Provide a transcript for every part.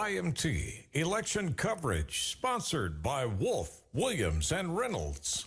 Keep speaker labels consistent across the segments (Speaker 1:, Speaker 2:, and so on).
Speaker 1: WYMT election coverage sponsored by Wolf, Williams, and Reynolds.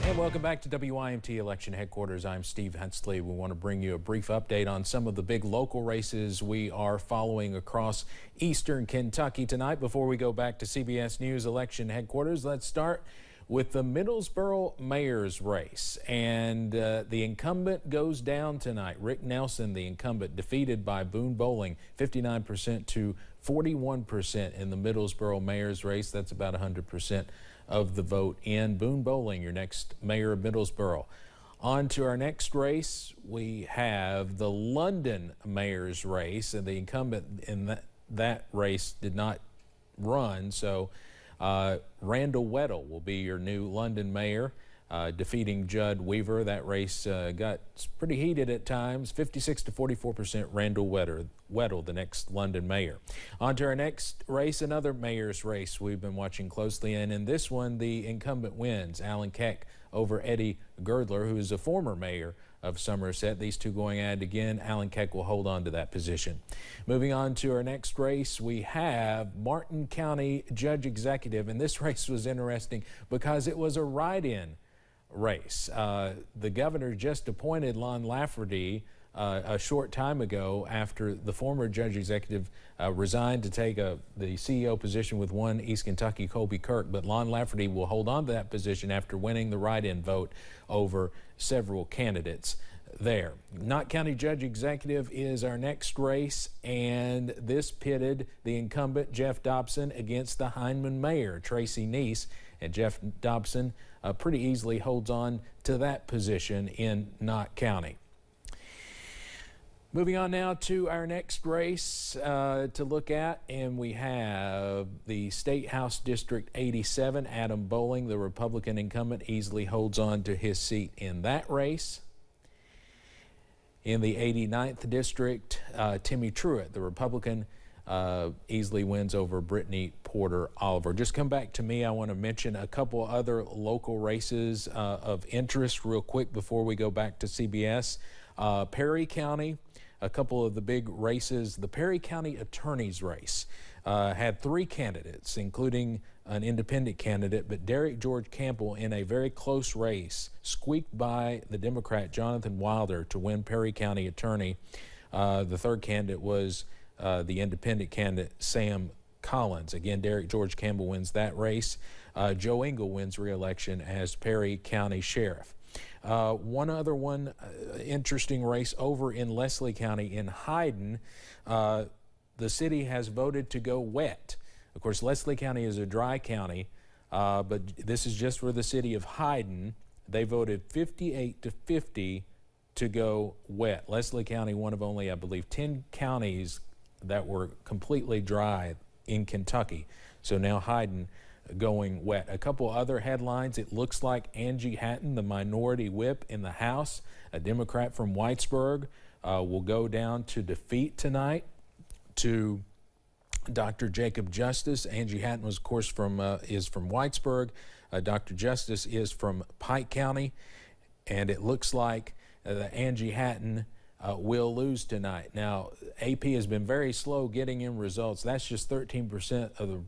Speaker 2: And welcome back to WYMT Election Headquarters. I'm Steve Hensley. We want to bring you a brief update on some of the big local races we are following across eastern Kentucky tonight. Before we go back to CBS News Election Headquarters, let's start with the Middlesboro mayor's race. And the incumbent goes down tonight. Rick Nelson, the incumbent, defeated by Boone Bowling, 59% to 41% in the Middlesboro mayor's race. That's about 100% of the vote in. Boone Bowling, your next mayor of Middlesboro. On to our next race, we have the London mayor's race, and the incumbent in that race did not run, so Randall Weddle will be your new London mayor, defeating Judd Weaver. That race got pretty heated at times, 56 to 44%. Randall Weddle, the next London mayor. On to our next race, another mayor's race we've been watching closely, and in this one, the incumbent wins. Alan Keck over Eddie Girdler, who is a former mayor of Somerset. These two going at it again. Alan Keck will hold on to that position. Moving on to our next race, we have Martin County Judge Executive, and this race was interesting because it was a write-in race. The governor just appointed Lon Lafferty a short time ago after the former judge executive resigned to take the CEO position with one East Kentucky, Colby Kirk, but Lon Lafferty will hold on to that position after winning the write-in vote over several candidates there. Knott County Judge Executive is our next race, and this pitted the incumbent Jeff Dobson against the Hindman mayor Tracy Neese, and Jeff Dobson pretty easily holds on to that position in Knott County. Moving on now to our next race to look at, and we have the State House District 87. Adam Bowling, the Republican incumbent, easily holds on to his seat in that race. In the 89th District, Timmy Truitt, the Republican, easily wins over Brittany Porter Oliver. Just come back to me. I want to mention a couple other local races of interest real quick before we go back to CBS. Perry County, a couple of the big races. The Perry County Attorney's race had three candidates, including an independent candidate, but Derek George Campbell, in a very close race, squeaked by the Democrat Jonathan Wilder to win Perry County Attorney. The third candidate was the independent candidate Sam Collins. Again, Derek George Campbell wins that race. Joe Engel wins re-election as Perry County Sheriff. One other interesting race over in Leslie County in Hyden. The city has voted to go wet. Of course, Leslie County is a dry county, but this is just for the city of Hyden. They voted 58 to 50 to go wet. Leslie County, one of only, I believe, 10 counties that were completely dry in Kentucky. So now Hyden going wet. A couple other headlines. It looks like Angie Hatton, the minority whip in the House, a Democrat from Whitesburg, will go down to defeat tonight to Dr. Jacob Justice. Angie Hatton was, of course, is from Whitesburg. Dr. Justice is from Pike County, and it looks like Angie Hatton will lose tonight. Now, AP has been very slow getting in results. That's just 13%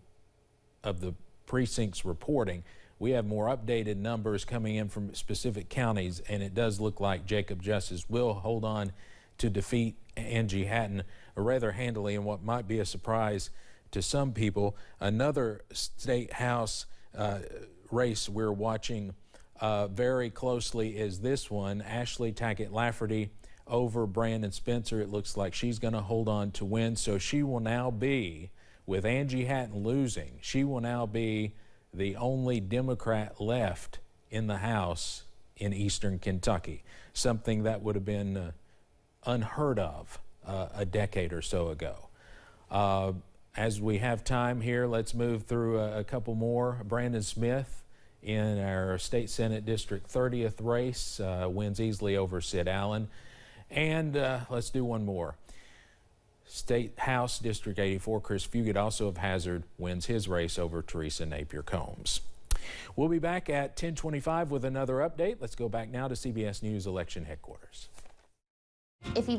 Speaker 2: of the precincts reporting. We have more updated numbers coming in from specific counties, and it does look like Jacob Justice will hold on to defeat Angie Hatton rather handily in what might be a surprise to some people. Another state house race we're watching very closely is this one, Ashley Tackett Lafferty over Brandon Spencer. It looks like she's going to hold on to win, so she will now be, with Angie Hatton losing, she will now be the only Democrat left in the House in eastern Kentucky, something that would have been unheard of a decade or so ago. As we have time here, let's move through a couple more. Brandon Smith in our State Senate District 30th race wins easily over Sid Allen. And let's do one more. State House District 84, Chris Fugate, also of Hazard, wins his race over Teresa Napier Combs. We'll be back at 10:25 with another update. Let's go back now to CBS News Election Headquarters.
Speaker 3: If you